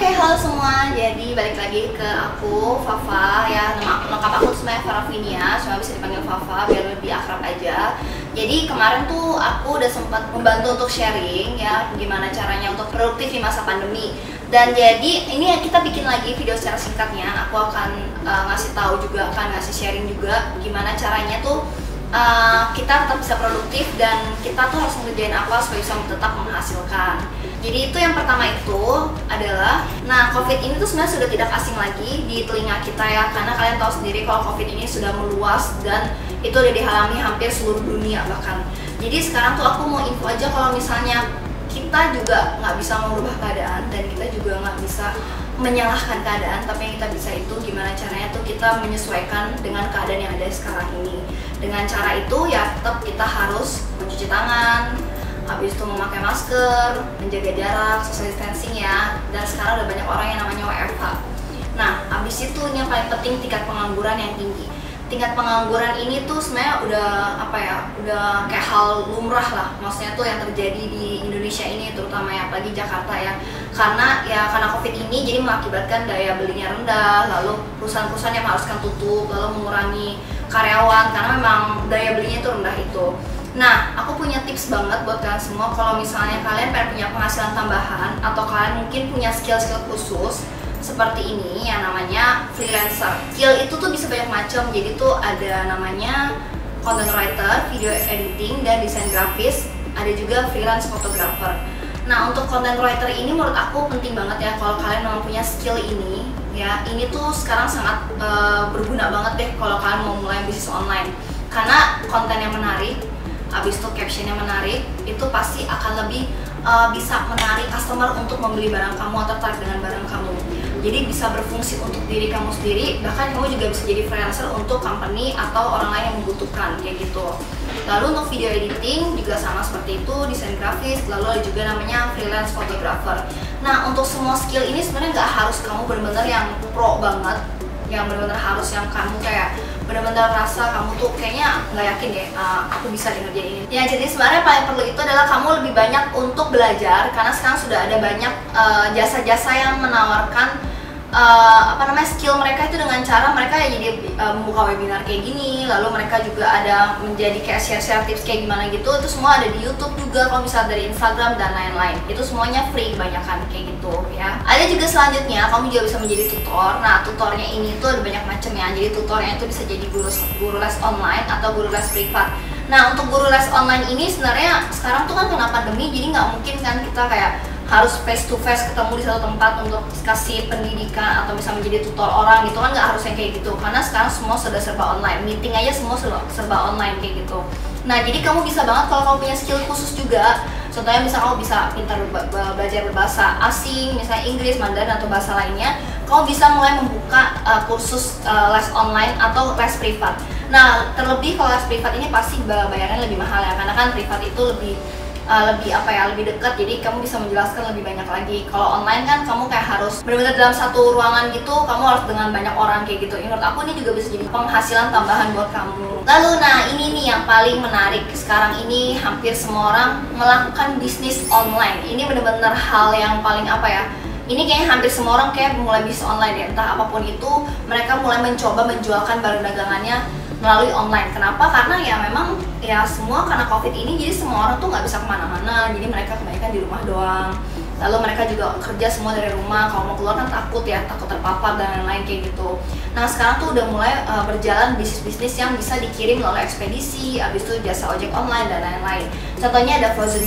Oke, halo semua. Jadi balik lagi ke aku, Fafa ya. Nama lengkap aku sebenarnya Faravinia, cuma bisa dipanggil Fafa biar lebih akrab aja. Jadi kemarin tuh aku udah sempat membantu untuk sharing ya, gimana caranya untuk produktif di masa pandemi. Dan jadi ini kita bikin lagi video secara singkatnya. Aku akan ngasih tahu juga, akan ngasih sharing juga gimana caranya tuh kita tetap bisa produktif dan kita tuh harus ngerjain apa supaya bisa tetap menghasilkan. Jadi itu yang pertama itu adalah, nah COVID ini tuh sebenarnya sudah tidak asing lagi di telinga kita ya, karena kalian tahu sendiri kalau COVID ini sudah meluas dan itu udah dialami hampir seluruh dunia bahkan. Jadi sekarang tuh aku mau info aja kalau misalnya kita juga nggak bisa merubah keadaan dan kita juga nggak bisa menyalahkan keadaan, tapi yang kita bisa itu gimana caranya tuh kita menyesuaikan dengan keadaan yang ada sekarang ini. Dengan cara itu ya tetap kita harus mencuci tangan, habis itu memakai masker, menjaga jarak, social distancing ya. Dan sekarang ada banyak orang yang namanya WFH. Nah, habis itu yang paling penting tingkat pengangguran yang tinggi. Tingkat pengangguran ini tuh sebenarnya udah udah kayak hal lumrah lah. Maksudnya tuh yang terjadi di Indonesia ini terutama ya, apalagi Jakarta ya. Karena COVID ini jadi mengakibatkan daya belinya rendah, lalu perusahaan-perusahaan yang mengharuskan tutup, lalu mengurangi karyawan karena memang daya belinya itu rendah itu. Nah, aku punya tips banget buat kalian semua kalau misalnya kalian pengen punya penghasilan tambahan atau kalian mungkin punya skill-skill khusus seperti ini yang namanya freelancer. Skill itu tuh bisa banyak macam. Jadi tuh ada namanya content writer, video editing dan desain grafis, ada juga freelance photographer. Nah, untuk content writer ini menurut aku penting banget ya kalau kalian memang punya skill ini ya. Ini tuh sekarang sangat berguna banget deh kalau kalian mau mulai bisnis online. Karena konten yang menarik, habis itu caption yang menarik, itu pasti akan lebih bisa menarik customer untuk membeli barang kamu atau tertarik dengan barang kamu. Jadi bisa berfungsi untuk diri kamu sendiri, bahkan kamu juga bisa jadi freelancer untuk company atau orang lain yang membutuhkan kayak gitu. Lalu untuk video editing juga sama seperti itu, desain grafis, lalu ada juga namanya freelance photographer. Nah, untuk semua skill ini sebenarnya nggak harus kamu benar-benar yang pro banget, yang benar-benar harus yang kamu kayak benar-benar rasa kamu tuh kayaknya nggak yakin deh aku bisa ngerjain ini. Ya, jadi sebenarnya paling perlu itu adalah kamu lebih banyak untuk belajar, karena sekarang sudah ada banyak jasa-jasa yang menawarkan skill mereka itu dengan cara mereka ya jadi membuka webinar kayak gini, lalu mereka juga ada menjadi kayak share-share tips kayak gimana gitu. Itu semua ada di YouTube juga, kalau misalnya dari Instagram dan lain-lain. Itu semuanya free kebanyakan kayak gitu ya. Ada juga selanjutnya kamu juga bisa menjadi tutor. Nah, tutornya ini tuh ada banyak macam ya. Jadi tutornya itu bisa jadi guru les online atau guru les privat. Nah, untuk guru les online ini sebenarnya sekarang tuh kan kena pandemi, jadi nggak mungkin kan kita kayak harus face to face ketemu di satu tempat untuk kasih pendidikan atau bisa menjadi tutor orang gitu kan, nggak harus yang kayak gitu, karena sekarang semua sudah serba online, meeting aja semua serba online kayak gitu. Nah, jadi kamu bisa banget kalau kamu punya skill khusus juga. Contohnya misalnya kamu bisa pintar belajar berbahasa asing, misalnya Inggris, Mandarin atau bahasa lainnya, kamu bisa mulai membuka kursus les online atau les privat. Nah, terlebih kalau les privat ini pasti bayarannya lebih mahal ya, karena kan privat itu lebih dekat, jadi kamu bisa menjelaskan lebih banyak lagi. Kalau online kan kamu kayak harus benar-benar dalam satu ruangan gitu, kamu harus dengan banyak orang kayak gitu. Menurut aku ini juga bisa jadi penghasilan tambahan buat kamu. Lalu nah ini nih yang paling menarik sekarang ini, hampir semua orang melakukan bisnis online. Ini benar-benar hal yang paling ini kayaknya hampir semua orang kayak mulai bisnis online ya, entah apapun itu, mereka mulai mencoba menjualkan barang dagangannya melalui online. Kenapa? Karena ya memang ya semua karena COVID ini, jadi semua orang tuh nggak bisa kemana-mana, jadi mereka kebanyakan di rumah doang. Lalu mereka juga kerja semua dari rumah, kalau mau keluar kan takut terpapar dan lain-lain kayak gitu. Nah, sekarang tuh udah mulai berjalan bisnis-bisnis yang bisa dikirim melalui ekspedisi, habis itu jasa ojek online dan lain-lain. Contohnya ada frozen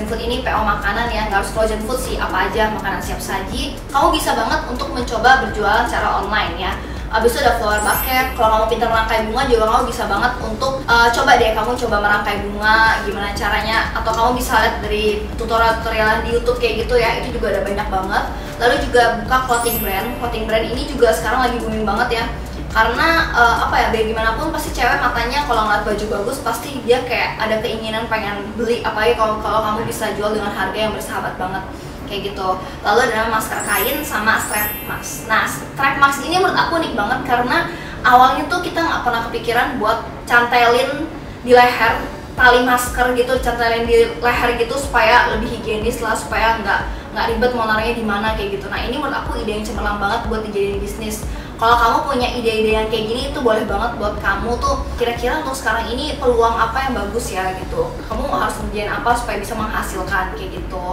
food ini PO makanan ya, nggak harus frozen food sih, apa aja makanan siap saji. Kamu bisa banget untuk mencoba berjualan secara online ya. Abis itu ada flower bucket. Kalau kamu pintar merangkai bunga juga kamu bisa banget untuk kamu coba merangkai bunga gimana caranya, atau kamu bisa lihat dari tutorial di YouTube kayak gitu ya, itu juga ada banyak banget. Lalu juga buka clothing brand ini juga sekarang lagi booming banget ya, karena biar gimana pun pasti cewek matanya kalau ngeliat baju bagus pasti dia kayak ada keinginan pengen beli, apalagi kalau kamu bisa jual dengan harga yang bersahabat banget kayak gitu. Lalu ada masker kain sama strap mask. Nah, strap mask ini menurut aku unik banget karena awalnya tuh kita nggak pernah kepikiran buat cantelin di leher tali masker gitu, cantelin di leher gitu supaya lebih higienis lah, supaya nggak nggak ribet mau naruhnya di mana kayak gitu. Nah ini menurut aku ide yang cemerlang banget buat dijadiin bisnis. Kalau kamu punya ide-ide yang kayak gini itu boleh banget buat kamu tuh kira-kira untuk sekarang ini peluang apa yang bagus ya gitu. Kamu harus ngerjain apa supaya bisa menghasilkan kayak gitu.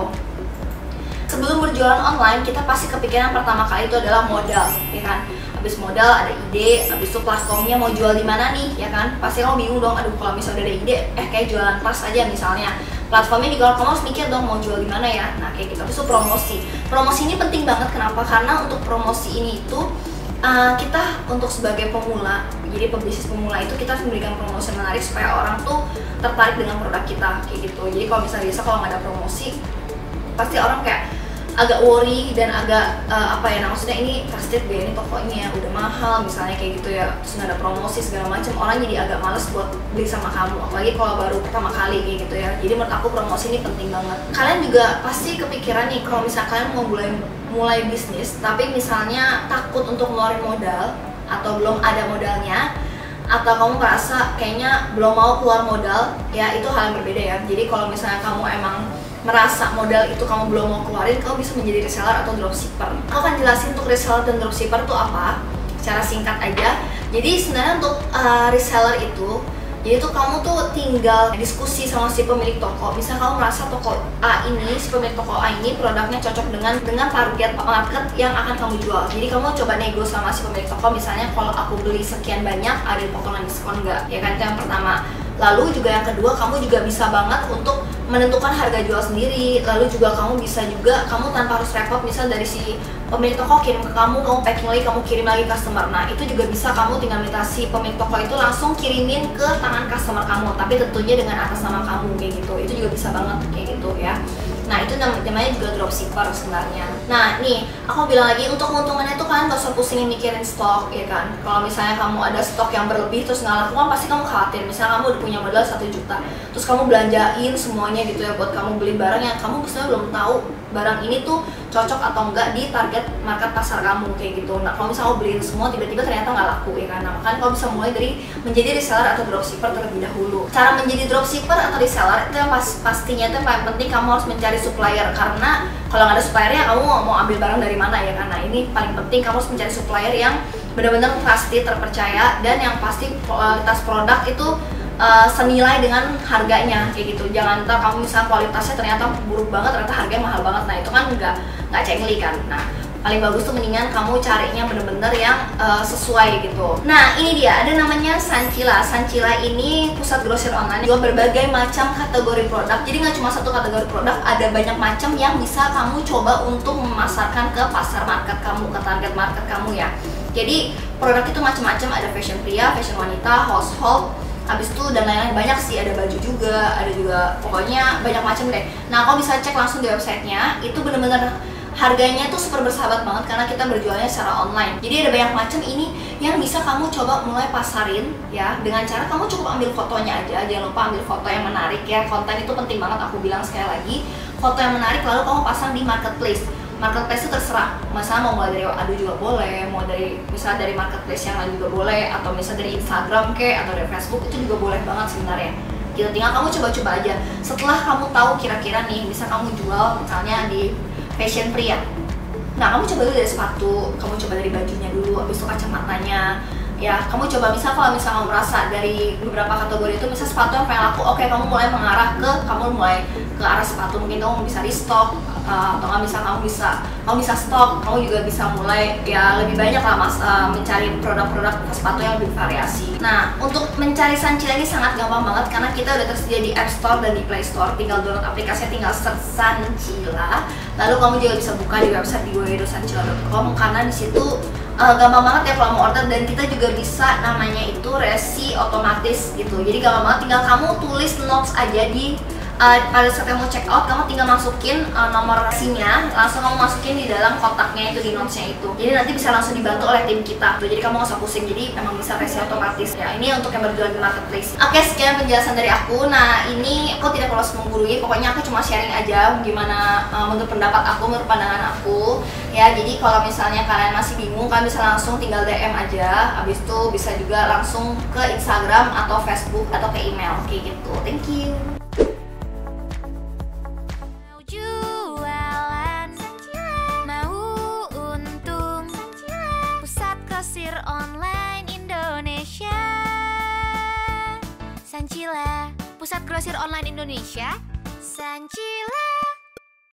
Sebelum berjualan online, kita pasti kepikiran pertama kali itu adalah modal, ya kan? Habis modal ada ide, habis itu platformnya mau jual di mana nih, ya kan? Pasti kamu bingung dong, aduh kalau misalnya udah ada ide, kayak jualan tas aja misalnya. Platformnya juga kamu harus mikir dong mau jual di mana ya. Nah kayak gitu. Habis itu promosi. Promosi ini penting banget, kenapa? Karena untuk promosi ini itu kita untuk sebagai pemula, jadi pebisnis pemula itu kita harus memberikan promosi menarik supaya orang tuh tertarik dengan produk kita kayak gitu. Jadi kalau misalnya biasa kalau nggak ada promosi, pasti orang kayak agak worry dan agak maksudnya ini trusted deh, ini tokonya udah mahal misalnya kayak gitu ya, terus nggak ada promosi segala macam, orang jadi agak males buat beli sama kamu, apalagi kalau baru pertama kali kayak gitu ya. Jadi menurut aku promosi ini penting banget. Kalian juga pasti kepikiran nih kalau misalnya kalian mau mulai bisnis tapi misalnya takut untuk ngeluarin modal atau belum ada modalnya, atau kamu merasa kayaknya belum mau keluar modal, ya itu hal yang berbeda ya. Jadi kalau misalnya kamu emang merasa modal itu kamu belum mau keluarin, kamu bisa menjadi reseller atau dropshipper. Aku akan jelasin untuk reseller dan dropshipper itu apa secara singkat aja. Jadi sebenarnya untuk reseller itu, jadi tuh kamu tuh tinggal diskusi sama si pemilik toko. Misal kamu merasa toko A ini, si pemilik toko A ini produknya cocok dengan target market yang akan kamu jual. Jadi kamu coba nego sama si pemilik toko, misalnya kalau aku beli sekian banyak ada potongan diskon nggak? Ya kan, itu yang pertama. Lalu juga yang kedua, kamu juga bisa banget untuk menentukan harga jual sendiri. Lalu juga kamu bisa juga, kamu tanpa harus repot, misal dari si pemilik toko kirim ke kamu packing lagi, kamu kirim lagi customer. Nah itu juga bisa, kamu tinggal minta si pemilik toko itu langsung kirimin ke tangan customer kamu, tapi tentunya dengan atas nama kamu kayak gitu. Itu juga bisa banget kayak gitu ya. Nah itu namanya juga dropshipper sebenarnya. Nah nih, aku bilang lagi, untuk keuntungannya tuh kalian gak usah pusingin mikirin stok, ya kan. Kalau misalnya kamu ada stok yang berlebih terus nggak laku, kan pasti kamu khawatir. Misalnya kamu udah punya modal 1 juta, terus kamu belanjain semuanya gitu ya buat kamu beli barang yang kamu sebenarnya belum tahu barang ini tuh cocok atau enggak di target market pasar kamu kayak gitu. Nah kalau misalnya kamu beliin semua tiba-tiba ternyata nggak laku, ya kan. Nah makanya kamu bisa mulai dari menjadi reseller atau dropshipper terlebih dahulu. Cara menjadi dropshipper atau reseller itu yang pastinya itu yang paling penting, kamu harus mencari supplier, karena kalau nggak ada suppliernya kamu mau ambil barang dari mana, ya kan. Nah ini paling penting, kamu harus mencari supplier yang benar-benar pasti terpercaya dan yang pasti kualitas produk itu senilai dengan harganya kayak gitu. Jangan ntar kamu misalnya kualitasnya ternyata buruk banget, ternyata harganya mahal banget. Nah itu kan nggak cengli kan. Nah paling bagus tuh mendingan kamu carinya bener-bener yang sesuai gitu. Nah ini dia, ada namanya Sancila. Sancila ini pusat grosir online, jual berbagai macam kategori produk. Jadi nggak cuma satu kategori produk, ada banyak macam yang bisa kamu coba untuk memasarkan ke pasar market kamu, ke target market kamu ya. Jadi produk itu macam-macam, ada fashion pria, fashion wanita, household, habis itu dan lain-lain, banyak sih, ada baju juga, ada juga, pokoknya banyak macam deh. Nah kau bisa cek langsung di websitenya, itu bener-bener harganya tuh super bersahabat banget karena kita berjualnya secara online. Jadi ada banyak macam ini yang bisa kamu coba mulai pasarin ya, dengan cara kamu cukup ambil fotonya aja, jangan lupa ambil foto yang menarik ya. Konten itu penting banget, aku bilang sekali lagi, foto yang menarik, lalu kamu pasang di marketplace. Marketplace itu terserah, misalnya mau mulai dari Adu juga boleh, mau dari misalnya dari marketplace yang lain juga boleh, atau misalnya dari Instagram atau dari Facebook, itu juga boleh banget sebenarnya. Gitu, tinggal kamu coba-coba aja. Setelah kamu tahu kira-kira nih bisa kamu jual misalnya di fashion pria. Nah kamu coba dulu dari sepatu, kamu coba dari bajunya dulu, habis itu kacamatanya. Ya kamu coba, misal kalau misalnya kamu merasa dari beberapa kategori itu, misal sepatu yang paling laku, oke kamu mulai mengarah kamu mulai ke arah sepatu, mungkin kamu bisa restock, atau nggak bisa kamu bisa stok, kamu juga bisa mulai ya lebih banyak lah mencari produk-produk sepatu yang lebih variasi. Nah untuk mencari Sancila ini sangat gampang banget karena kita udah tersedia di App Store dan di Play Store, tinggal download aplikasinya, tinggal search Sancila. Lalu kamu juga bisa buka di website di www.sancila.com karena di situ gampang banget ya kalau mau order, dan kita juga bisa namanya itu resi otomatis gitu. Jadi gampang banget, tinggal kamu tulis notes aja di pada saat kamu check out, kamu tinggal masukin nomor resinya, langsung kamu masukin di dalam kotaknya itu, di notesnya itu. Jadi nanti bisa langsung dibantu oleh tim kita tuh, jadi kamu nggak usah pusing, jadi memang bisa resi otomatis ya. Ini untuk yang berjualan di marketplace. Oke, sekian penjelasan dari aku. Nah ini aku tidak perlu menggurui, pokoknya aku cuma sharing aja gimana menurut pendapat aku, menurut pandangan aku ya. Jadi kalau misalnya kalian masih bingung, kalian bisa langsung tinggal DM aja, habis itu bisa juga langsung ke Instagram atau Facebook atau ke email kayak gitu. Thank you. grosir online Indonesia. Sancila, pusat grosir online Indonesia. Sancila.